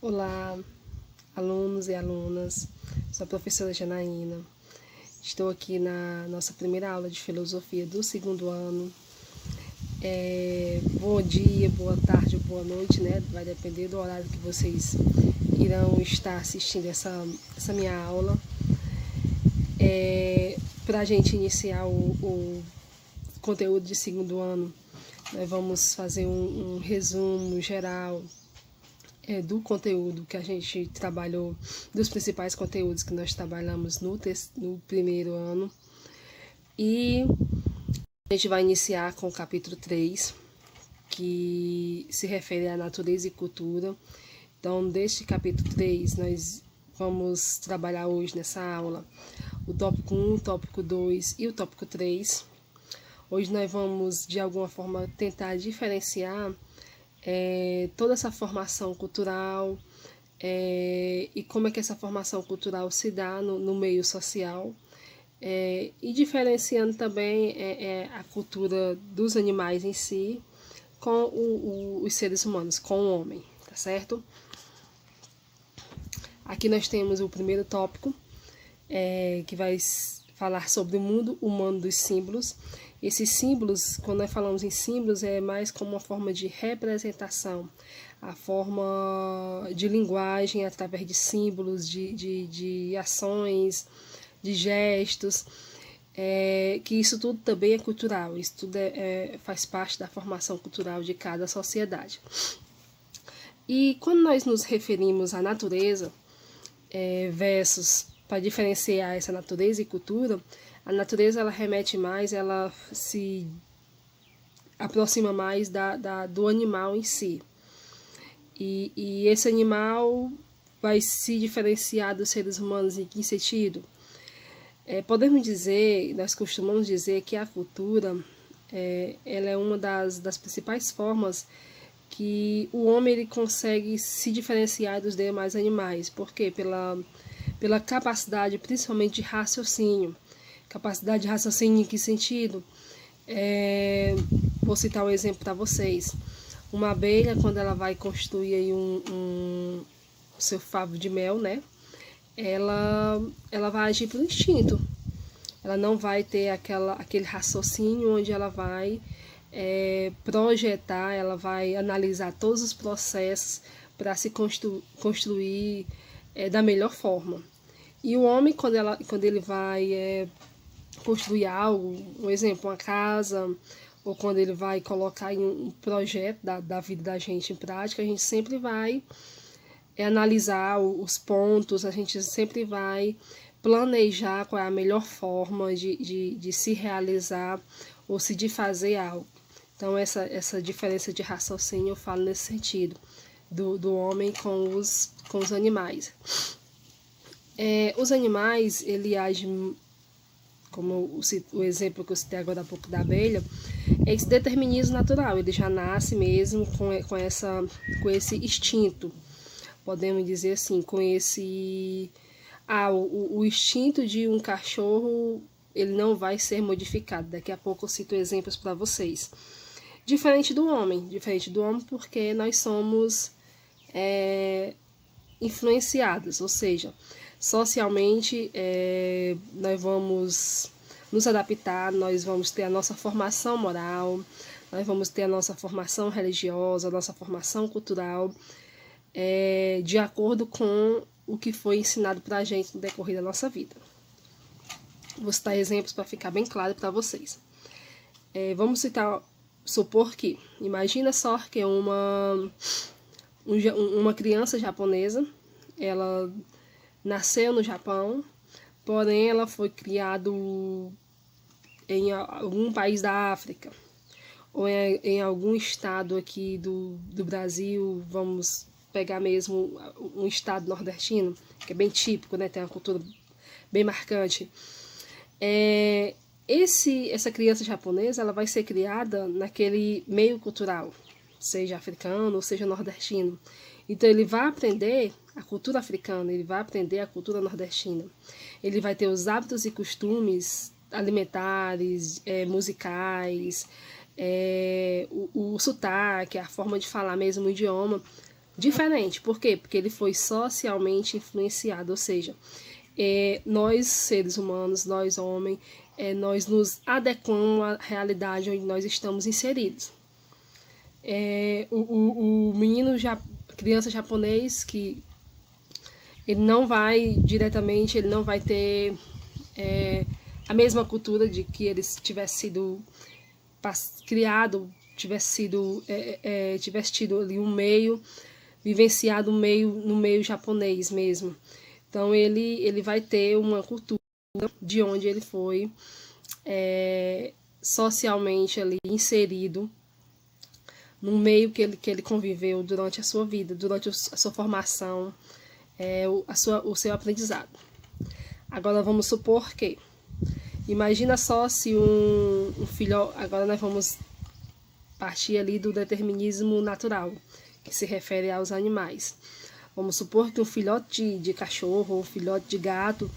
Olá, alunos e alunas, sou a professora Janaína. Estou aqui na nossa primeira aula de filosofia do segundo ano. Bom dia, boa tarde ou boa noite, né? Vai depender do horário que vocês irão estar assistindo essa minha aula. Para a gente iniciar o conteúdo de segundo ano, nós vamos fazer um resumo geral do conteúdo que a gente trabalhou, dos principais conteúdos que nós trabalhamos no primeiro ano. E a gente vai iniciar com o capítulo 3, que se refere à natureza e cultura. Então, deste capítulo 3, nós vamos trabalhar hoje nessa aula o tópico 1, o tópico 2 e o tópico 3. Hoje nós vamos, de alguma forma, tentar diferenciar toda essa formação cultural e como é que essa formação cultural se dá no meio social, e diferenciando também a cultura dos animais em si com os seres humanos, com o homem, tá certo? Aqui nós temos o primeiro tópico, que vai falar sobre o mundo humano dos símbolos. Esses símbolos, quando nós falamos em símbolos, é mais como uma forma de representação, a forma de linguagem através de símbolos, de ações, de gestos, que isso tudo também é cultural, isso tudo faz parte da formação cultural de cada sociedade. E quando nós nos referimos à natureza, versus, para diferenciar essa natureza e cultura, a natureza ela remete mais, ela se aproxima mais do animal em si. E esse animal vai se diferenciar dos seres humanos em que sentido? Podemos dizer, nós costumamos dizer que a cultura ela é uma das principais formas que o homem ele consegue se diferenciar dos demais animais. Por quê? Pela capacidade, principalmente de raciocínio. Capacidade de raciocínio em que sentido? Vou citar um exemplo para vocês. Uma abelha, quando ela vai construir aí o seu favo de mel, né? Ela vai agir por instinto. Ela não vai ter aquele raciocínio onde ela vai projetar, ela vai analisar todos os processos para se construir da melhor forma. E o homem, quando ele vai construir algo, um exemplo, uma casa, ou quando ele vai colocar em um projeto da vida da gente em prática, a gente sempre vai analisar os pontos, a gente sempre vai planejar qual é a melhor forma de se realizar ou de fazer algo. Então, essa diferença de raciocínio eu falo nesse sentido, do homem com os animais. Os animais, ele agem, como o exemplo que eu citei agora há pouco da abelha, é esse determinismo natural, ele já nasce mesmo com esse instinto, podemos dizer assim, com esse... o instinto de um cachorro, ele não vai ser modificado. Daqui a pouco eu cito exemplos para vocês. Diferente do homem porque nós somos influenciados, ou seja, socialmente nós vamos nos adaptar, nós vamos ter a nossa formação moral, nós vamos ter a nossa formação religiosa, a nossa formação cultural, de acordo com o que foi ensinado para a gente no decorrer da nossa vida. Vou citar exemplos para ficar bem claro para vocês. Vamos supor que, imagina só que uma criança japonesa, ela nasceu no Japão, porém ela foi criada em algum país da África, ou em algum estado aqui do Brasil, vamos pegar mesmo um estado nordestino, que é bem típico, né? Tem uma cultura bem marcante. Essa criança japonesa, ela vai ser criada naquele meio cultural, seja africano ou seja nordestino. Então ele vai aprender a cultura africana, ele vai aprender a cultura nordestina. Ele vai ter os hábitos e costumes alimentares, musicais, o sotaque, a forma de falar mesmo o idioma, diferente. Por quê? Porque ele foi socialmente influenciado, ou seja, nós seres humanos, nós homens, nós nos adequamos à realidade onde nós estamos inseridos. O menino, criança japonês, que ele não vai diretamente, ele não vai ter a mesma cultura de que ele tivesse sido criado, tivesse tido ali um meio, vivenciado no meio japonês mesmo. Então ele vai ter uma cultura de onde ele foi socialmente ali inserido, no meio que ele conviveu durante a sua vida, durante a sua formação, o seu aprendizado. Agora vamos supor que, imagina só se um filho, agora nós vamos partir ali do determinismo natural, que se refere aos animais. Vamos supor que um filhote de cachorro ou um filhote de gato,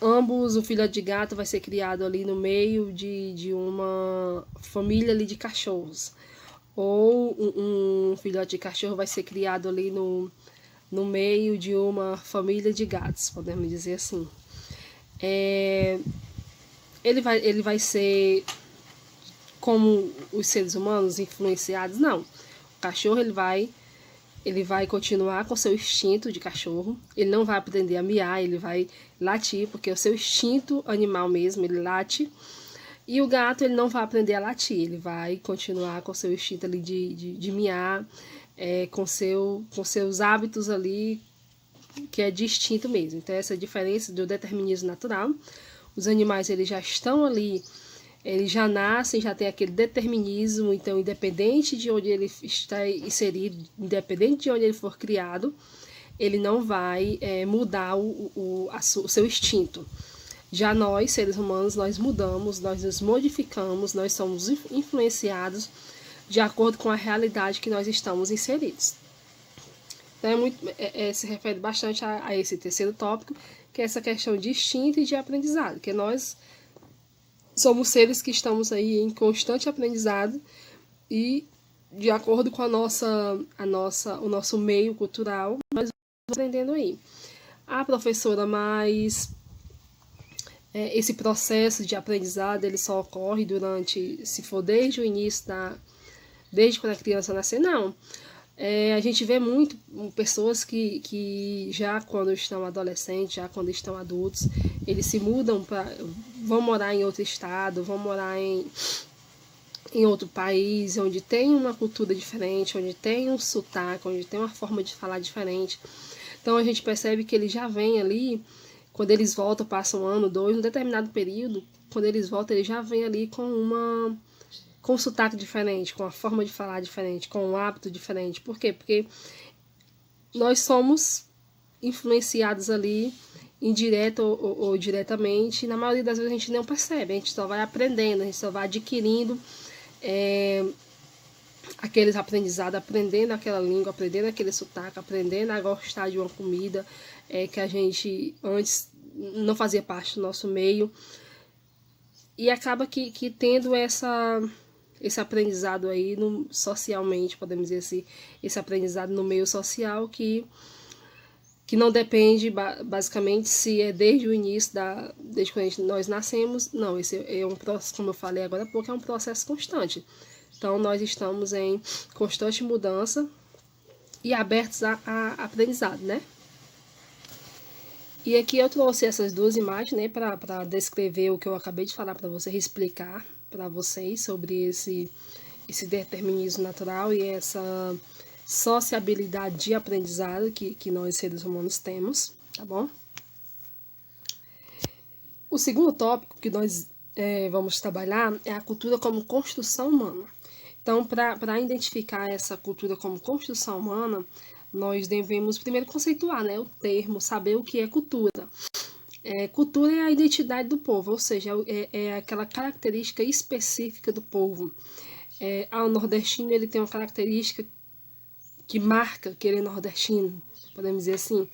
ambos, o filhote de gato vai ser criado ali no meio de uma família ali de cachorros, ou um filhote de cachorro vai ser criado ali no meio de uma família de gatos, podemos dizer assim. Ele vai ser como os seres humanos influenciados? Não. O cachorro ele vai continuar com seu instinto de cachorro, ele não vai aprender a miar, ele vai latir, porque é o seu instinto animal mesmo, ele late. E o gato ele não vai aprender a latir, ele vai continuar com seu instinto ali de miar, com seus hábitos ali, que é distinto mesmo. Então essa diferença do determinismo natural. Os animais eles já estão ali, eles já nascem, já tem aquele determinismo, então independente de onde ele está inserido, independente de onde ele for criado, ele não vai mudar o seu instinto. Já nós, seres humanos, nós mudamos, nós nos modificamos, nós somos influenciados de acordo com a realidade que nós estamos inseridos. Então se refere bastante a esse terceiro tópico, que é essa questão de instinto e de aprendizado, que nós somos seres que estamos aí em constante aprendizado e de acordo com o nosso meio cultural, nós vamos aprendendo aí. A professora, mas esse processo de aprendizado ele só ocorre se for desde o início, desde quando a criança nascer, não. A gente vê muito pessoas que já quando estão adolescentes, já quando estão adultos, eles se mudam, vão morar em outro estado, vão morar em outro país, onde tem uma cultura diferente, onde tem um sotaque, onde tem uma forma de falar diferente. Então a gente percebe que eles já vêm ali, quando eles voltam, passam um ano, dois, num determinado período, quando eles voltam, eles já vêm ali com um sotaque diferente, com a forma de falar diferente, com um hábito diferente. Por quê? Porque nós somos influenciados ali, indireto ou diretamente, e na maioria das vezes a gente não percebe, a gente só vai aprendendo, a gente só vai adquirindo aqueles aprendizados, aprendendo aquela língua, aprendendo aquele sotaque, aprendendo a gostar de uma comida que a gente antes não fazia parte do nosso meio, e acaba que tendo esse aprendizado aí socialmente, podemos dizer assim, esse aprendizado no meio social que não depende basicamente se é desde o início, desde quando nós nascemos. Não, esse é um processo, como eu falei agora há pouco, é um processo constante. Então nós estamos em constante mudança e abertos a aprendizado, né? E aqui eu trouxe essas duas imagens, né, para descrever o que eu acabei de falar para vocês, explicar para vocês sobre esse determinismo natural e essa sociabilidade de aprendizado que nós seres humanos temos, tá bom? O segundo tópico que nós vamos trabalhar é a cultura como construção humana. Então, para identificar essa cultura como construção humana, nós devemos primeiro conceituar, né, o termo, saber o que é cultura. Cultura é a identidade do povo, ou seja, é aquela característica específica do povo. O nordestino ele tem uma característica que marca que ele é nordestino, podemos dizer assim.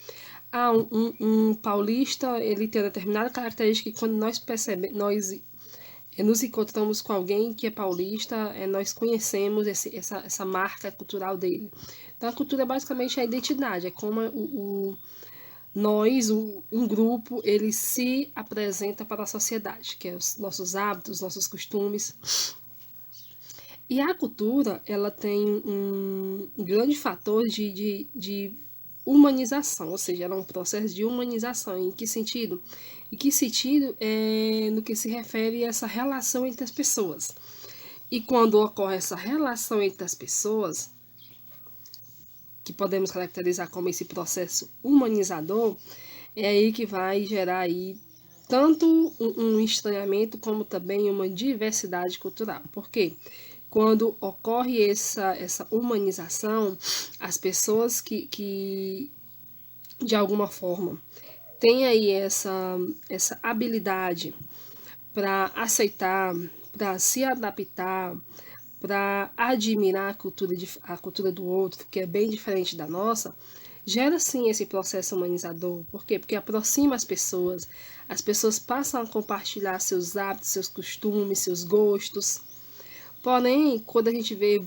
Um paulista ele tem uma determinada característica que quando nós percebemos, nós nos encontramos com alguém que é paulista, nós conhecemos essa marca cultural dele. Então a cultura basicamente é a identidade, é como um grupo, ele se apresenta para a sociedade, que é os nossos hábitos, nossos costumes. E a cultura, ela tem um grande fator de humanização, ou seja, ela é um processo de humanização. Em que sentido? Em que sentido é no que se refere a essa relação entre as pessoas. E quando ocorre essa relação entre as pessoas, que podemos caracterizar como esse processo humanizador, é aí que vai gerar aí tanto um estranhamento como também uma diversidade cultural. Por quê? Quando ocorre essa humanização, as pessoas que de alguma forma têm aí essa habilidade para aceitar, para se adaptar, para admirar a cultura do outro, que é bem diferente da nossa, gera sim esse processo humanizador. Por quê? Porque aproxima as pessoas passam a compartilhar seus hábitos, seus costumes, seus gostos. Porém, quando a gente vê,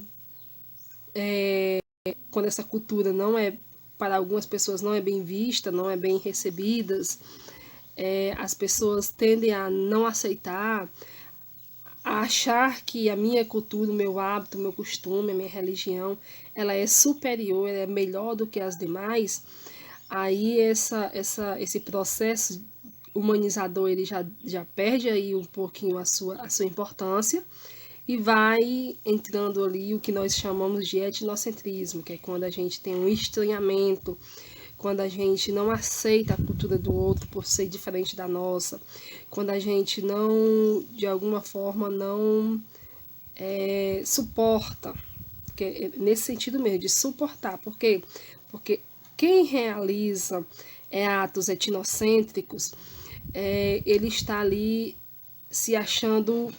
quando essa cultura não é, para algumas pessoas não é bem vista, não é bem recebida, as pessoas tendem a não aceitar, a achar que a minha cultura, o meu hábito, o meu costume, a minha religião, ela é superior, ela é melhor do que as demais. Aí esse processo humanizador, ele já perde aí um pouquinho a sua importância, e vai entrando ali o que nós chamamos de etnocentrismo, que é quando a gente tem um estranhamento, quando a gente não aceita a cultura do outro por ser diferente da nossa, quando a gente não, de alguma forma, não suporta, que é nesse sentido mesmo, de suportar. Por quê? Porque quem realiza atos etnocêntricos, ele está ali se achando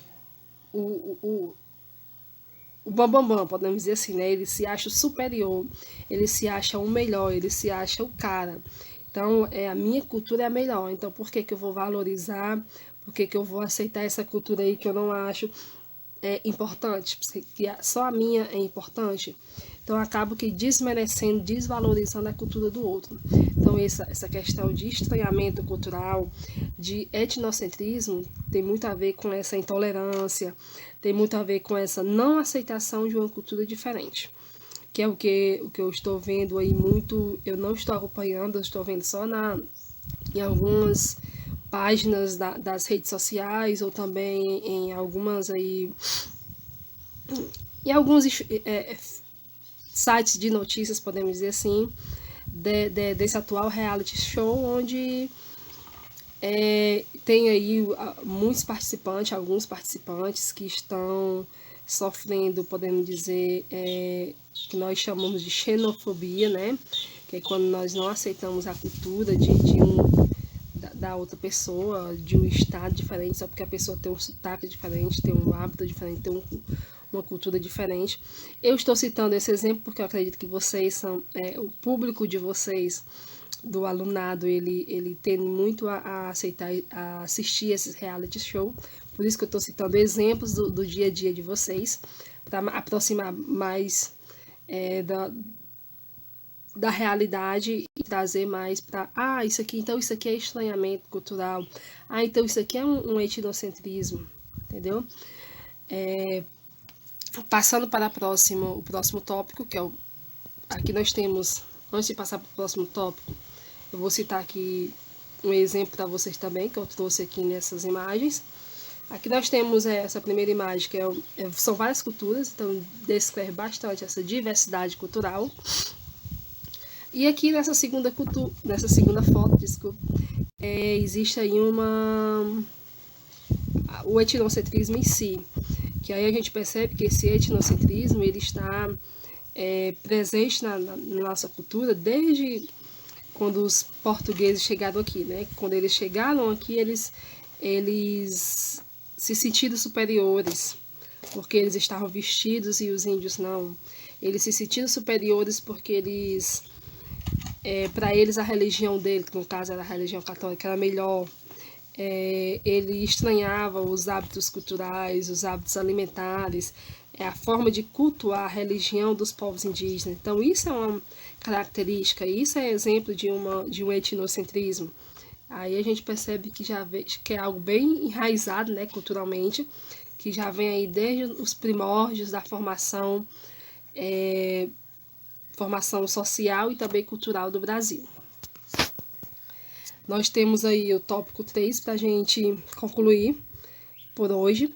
o bambambam, podemos dizer assim, né? Ele se acha o superior, ele se acha o melhor, ele se acha o cara. Então, a minha cultura é a melhor, então por que eu vou valorizar, por que eu vou aceitar essa cultura aí que eu não acho importante, que só a minha é importante? Então, eu acabo que desmerecendo, desvalorizando a cultura do outro. Então, essa questão de estranhamento cultural, de etnocentrismo, tem muito a ver com essa intolerância, tem muito a ver com essa não aceitação de uma cultura diferente. Que é o que eu estou vendo aí muito, eu não estou acompanhando, eu estou vendo só em algumas páginas das redes sociais, ou também em algumas aí, em alguns sites de notícias, podemos dizer assim, desse atual reality show, onde tem aí alguns participantes que estão sofrendo, podemos dizer, que nós chamamos de xenofobia, né? Que é quando nós não aceitamos a cultura da outra pessoa, de um estado diferente, só porque a pessoa tem um sotaque diferente, tem um hábito diferente, tem uma cultura diferente. Eu estou citando esse exemplo porque eu acredito que vocês são, o público de vocês, do alunado, ele tende muito a aceitar, a assistir esses reality show. Por isso que eu estou citando exemplos do dia a dia de vocês, para aproximar mais da realidade e trazer mais para, isso aqui é estranhamento cultural, então isso aqui é um etnocentrismo, entendeu? Passando para o próximo tópico, que é aqui nós temos, antes de passar para o próximo tópico, eu vou citar aqui um exemplo para vocês também, que eu trouxe aqui nessas imagens. Aqui nós temos essa primeira imagem, que são várias culturas, então descreve bastante essa diversidade cultural. E aqui nessa segunda foto, desculpa, existe aí o etnocentrismo em si, que aí a gente percebe que esse etnocentrismo, ele está presente na nossa cultura desde quando os portugueses chegaram aqui, né? Quando eles chegaram aqui, eles se sentiram superiores, porque eles estavam vestidos e os índios não. Eles se sentiram superiores porque para eles a religião dele, que no caso era a religião católica, era melhor. ele estranhava os hábitos culturais, os hábitos alimentares, a forma de cultuar a religião dos povos indígenas. Então, isso é uma característica, isso é exemplo de um etnocentrismo. Aí a gente percebe que que é algo bem enraizado, né, culturalmente, que já vem aí desde os primórdios da formação social e também cultural do Brasil. Nós temos aí o tópico 3 para a gente concluir por hoje,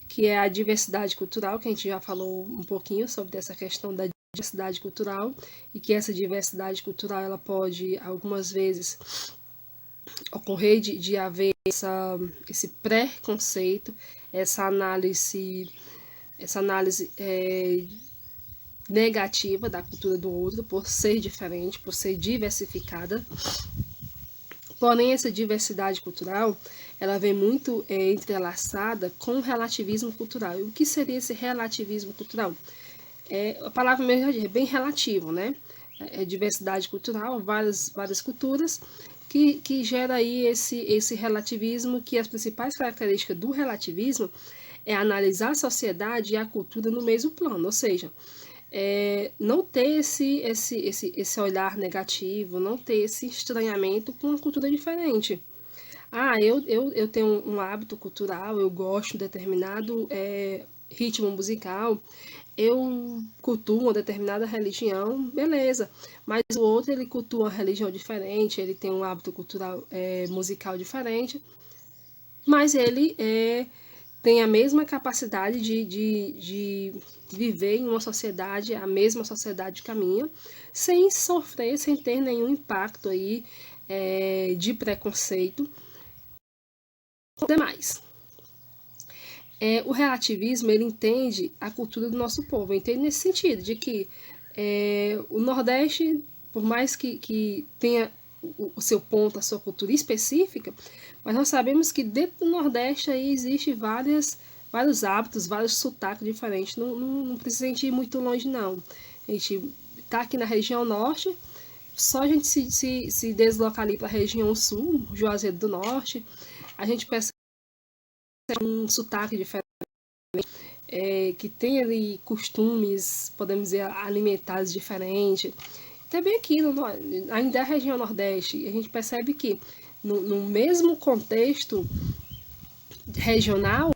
que é a diversidade cultural, que a gente já falou um pouquinho sobre essa questão da diversidade cultural, e que essa diversidade cultural ela pode, algumas vezes, ocorrer de haver esse pré-conceito, essa análise negativa da cultura do outro, por ser diferente, por ser diversificada. Porém, essa diversidade cultural, ela vem muito entrelaçada com o relativismo cultural. E o que seria esse relativismo cultural? A palavra mesmo é bem relativo, né? É diversidade cultural, várias culturas, que gera aí esse relativismo, que as principais características do relativismo é analisar a sociedade e a cultura no mesmo plano, ou seja, não ter esse olhar negativo, não ter esse estranhamento com uma cultura diferente. Eu tenho um hábito cultural, eu gosto de determinado ritmo musical, eu cultuo uma determinada religião, beleza, mas o outro ele cultua uma religião diferente, ele tem um hábito cultural musical diferente, mas ele tem a mesma capacidade de viver em uma sociedade, a mesma sociedade caminha, sem sofrer, sem ter nenhum impacto aí de preconceito com os demais. O relativismo, ele entende a cultura do nosso povo, entende nesse sentido, de que o Nordeste, por mais que tenha o seu ponto, a sua cultura específica, mas nós sabemos que dentro do Nordeste aí existe vários hábitos, vários sotaques diferentes, não precisa ir muito longe não. A gente está aqui na região norte, só a gente se deslocar ali para a região sul, Juazeiro do Norte, a gente percebe um sotaque diferente, que tem ali costumes, podemos dizer, alimentares diferentes. Também aqui, ainda é a região Nordeste, a gente percebe que no mesmo contexto regional,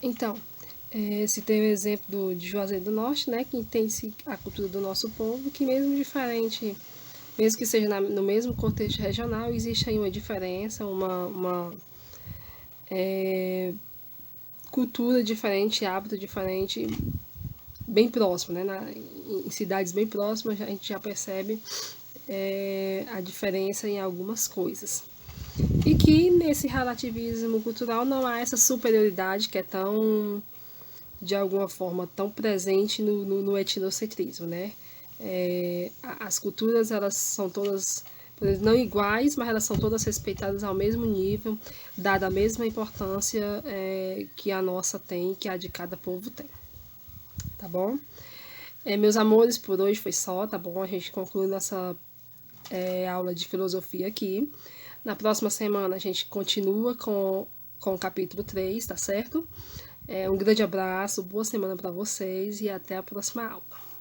então, se tem o exemplo de Juazeiro do Norte, né, que entende a cultura do nosso povo, que mesmo diferente, mesmo que seja no mesmo contexto regional, existe aí uma diferença, uma cultura diferente, hábito diferente, bem próximo, né? Em cidades bem próximas a gente já percebe a diferença em algumas coisas. E que nesse relativismo cultural não há essa superioridade que é tão, de alguma forma, tão presente no etnocentrismo, né? As culturas, elas são todas não iguais, mas elas são todas respeitadas ao mesmo nível, dada a mesma importância que a nossa tem, que a de cada povo tem. Tá bom? Meus amores, por hoje foi só, tá bom? A gente conclui nossa aula de filosofia aqui. Na próxima semana a gente continua com o capítulo 3, tá certo? Um grande abraço, boa semana para vocês e até a próxima aula.